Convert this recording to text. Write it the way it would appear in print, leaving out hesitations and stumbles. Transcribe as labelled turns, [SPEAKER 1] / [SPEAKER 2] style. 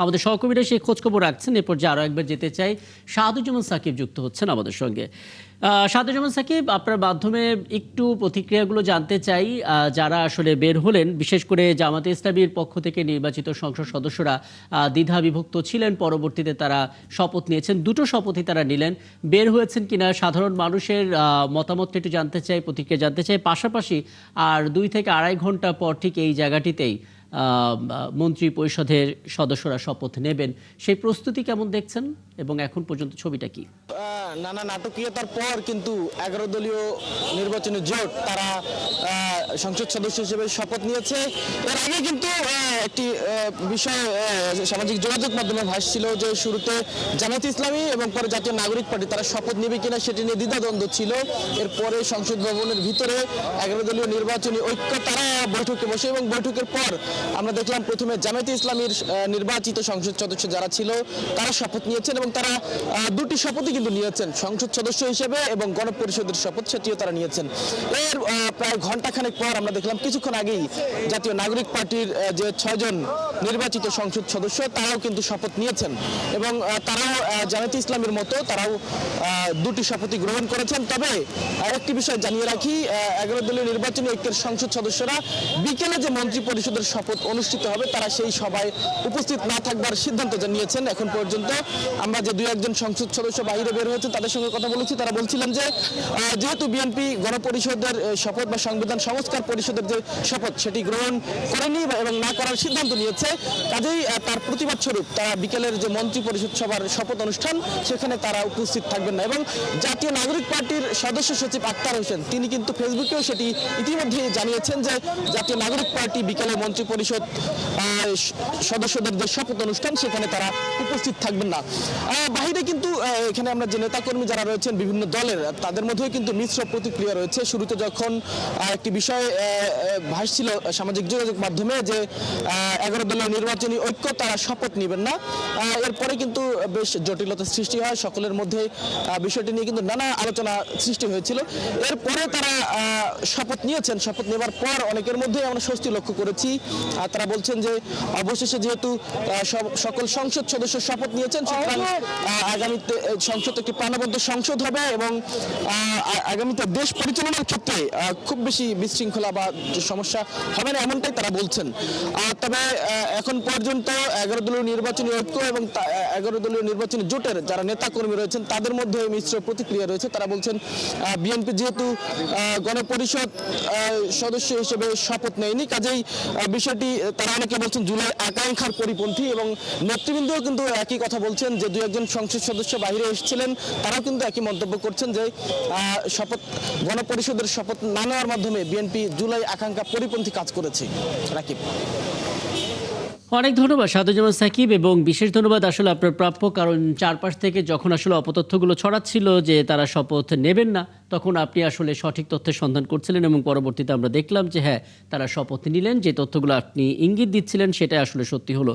[SPEAKER 1] আমাদের সহকর্মীরা সেই খোঁজখবর রাখছেন। এরপর যে আরও একবার যেতে চাই, শাহাদুজ্জামান সাকিব যুক্ত হচ্ছেন আমাদের সঙ্গে। শাহাদুজ্জামান সাকিব, আপনার মাধ্যমে একটু প্রতিক্রিয়াগুলো জানতে চাই। যারা আসলে বের হলেন, বিশেষ করে জামাতে ইসলামীর পক্ষ থেকে নির্বাচিত সংসদ সদস্যরা দ্বিধা বিভক্ত ছিলেন, পরবর্তীতে তারা শপথ নিয়েছেন, দুটো শপথই তারা নিলেন। বের হয়েছেন কিনা সাধারণ মানুষের মতামতটা একটু জানতে চাই, প্রতিক্রিয়া জানতে চাই। পাশাপাশি আর 2 থেকে আড়াই ঘন্টা পর ঠিক এই জায়গাটিতেই মন্ত্রী পরিষদের সদস্যরা শপথ নেবেন, সেই প্রস্তুতি কেমন দেখছেন এবং এখন পর্যন্ত ছবিটা কি?
[SPEAKER 2] নানা নাটকীয়তার পর কিন্তু 11 দলীয় নির্বাচনী জোট তারা সংসদ সদস্য হিসেবে শপথ নিয়েছে। এর আগে কিন্তু একটি বিষয় সামাজিক যোগাযোগ মাধ্যমে ভাসছিল যে শুরুতে জামায়াতে ইসলামী এবং পরে জাতীয় নাগরিক পার্টি তারা শপথ নেবে কিনা সেটি নিয়ে দ্বিধাদ্বন্দ্ব ছিল। এরপরে সংসদ ভবনের ভিতরে 11 দলীয় নির্বাচনী ঐক্য তারা বৈঠকে বসে এবং বৈঠকের পর আমরা দেখলাম প্রথমে জামায়াতে ইসলামীর নির্বাচিত সংসদ সদস্য যারা ছিল তারা শপথ নিয়েছেন এবং তারা দুটি শপথই কিন্তু নিয়েছেন, সংসদ সদস্য হিসেবে এবং গণপরিষদের শপথ সেটিও তারা নিয়েছেন। এর প্রায় ঘণ্টাখানেক পর আমরা দেখলাম কিছুক্ষণ আগেই জাতীয় নাগরিক পার্টির যে 6 জন নির্বাচিত সংসদ সদস্য তারাও কিন্তু শপথ নিয়েছেন এবং তারাও জামায়াতে ইসলামীর মতো তারাও দুটি শপথই গ্রহণ করেছেন। তবে আরেকটি বিষয় জানিয়ে রাখি, 11 দলীয় নির্বাচনী ঐক্যের সংসদ সদস্যরা বিকেলে যে মন্ত্রী পরিষদের শপথ অনুষ্ঠিত হবে তারা সেই সভায় উপস্থিত না থাকবার সিদ্ধান্ত জানিয়েছেন। এখন পর্যন্ত আমরা যে 2-1 সংসদ সদস্য বাইরে বের হয়েছে তাদের সঙ্গে কথা বলেছি, তারা বলছিলেন যে যেহেতু বিএনপি গণপরিষদের শপথ বা সংবিধান সংস্কার পরিষদের যে শপথ সেটি গ্রহণ করেনি এবং না করার সিদ্ধান্ত নিয়েছে, কাজেই তার প্রতিবাদ স্বরূপ তারা বিকেলের যে মন্ত্রী পরিষদ সভার শপথ অনুষ্ঠান সেখানে তারা উপস্থিত থাকবেন না। এবং জাতীয় নাগরিক পার্টির সদস্য সচিব আক্তার হোসেন তিনি কিন্তু ফেসবুকেও সেটি ইতিমধ্যেই জানিয়েছেন যে জাতীয় নাগরিক পার্টি বিকেলে মন্ত্রী পরিষদ সদস্যদের যে শপথ অনুষ্ঠান সেখানে তারা উপস্থিত থাকবেন না। বাহিরে কিন্তু এখানে আমরা যে নেতাকর্মী যারা রয়েছেন বিভিন্ন দলের তাদের মধ্যেও কিন্তু মিশ্র প্রতিক্রিয়া রয়েছে। শুরুতে যখন একটি বিষয় ভাসছিল সামাজিক যোগাযোগ মাধ্যমে যে 11 দলীয় নির্বাচনী ঐক্য তারা শপথ নেবেন না, এরপরে কিন্তু বেশ জটিলতা সৃষ্টি হয় সকলের মধ্যে, বিষয়টি নিয়ে কিন্তু নানা আলোচনা সৃষ্টি হয়েছিল। এরপরে তারা শপথ নিয়েছেন, শপথ নেবার পর অনেকের মধ্যে আমরা স্বস্তি লক্ষ্য করেছি। তারা বলছেন যে অবশেষে যেহেতু সকল সংসদ সদস্য শপথ নিয়েছেন সুতরাং আগামীতে সংসদ একটি প্রাণবন্ত সংসদ হবে এবং আগামীতে দেশ পরিচালনার ক্ষেত্রে খুব বেশি বিশৃঙ্খলা বা সমস্যা হবে না এমনটাই তারা বলছেন। তবে এখন পর্যন্ত 11 দলীয় নির্বাচনী ঐক্য এবং 11 দলীয় নির্বাচনী জোটের যারা নেতাকর্মী রয়েছেন তাদের মধ্যে মিশ্র প্রতিক্রিয়া রয়েছে। তারা বলছেন বিএনপি যেহেতু গণপরিষদ সদস্য হিসেবে শপথ নেয়নি, কাজেই বিষয়টি তারা অনেকে বলছেন জুলাই আকাঙ্ক্ষার পরিপন্থী এবং নেতৃবৃন্দও কিন্তু একই কথা বলছেন যে 2-1 সংসদ সদস্য বাইরে এসেছিলেন তারাও কিন্তু একই মন্তব্য করছেন যে শপথ গণপরিষদের শপথ না নেওয়ার মাধ্যমে বিএনপি জুলাই আকাঙ্ক্ষা পরিপন্থী কাজ করেছে। রাকিব,
[SPEAKER 1] অনেক ধন্যবাদ শাহাদুজ্জামান সাকিব, এবং বিশেষ ধন্যবাদ আসলে আপনার প্রাপ্য, কারণ চারপাশ থেকে যখন আসলে অপতথ্যগুলো ছড়াচ্ছিল যে তারা শপথ নেবেন না, তখন আপনি আসলে সঠিক তথ্যের সন্ধান করছিলেন এবং পরবর্তীতে আমরা দেখলাম যে হ্যাঁ তারা শপথ নিলেন, যে তথ্যগুলো আপনি ইঙ্গিত দিচ্ছিলেন সেটা আসলে সত্যি হলো।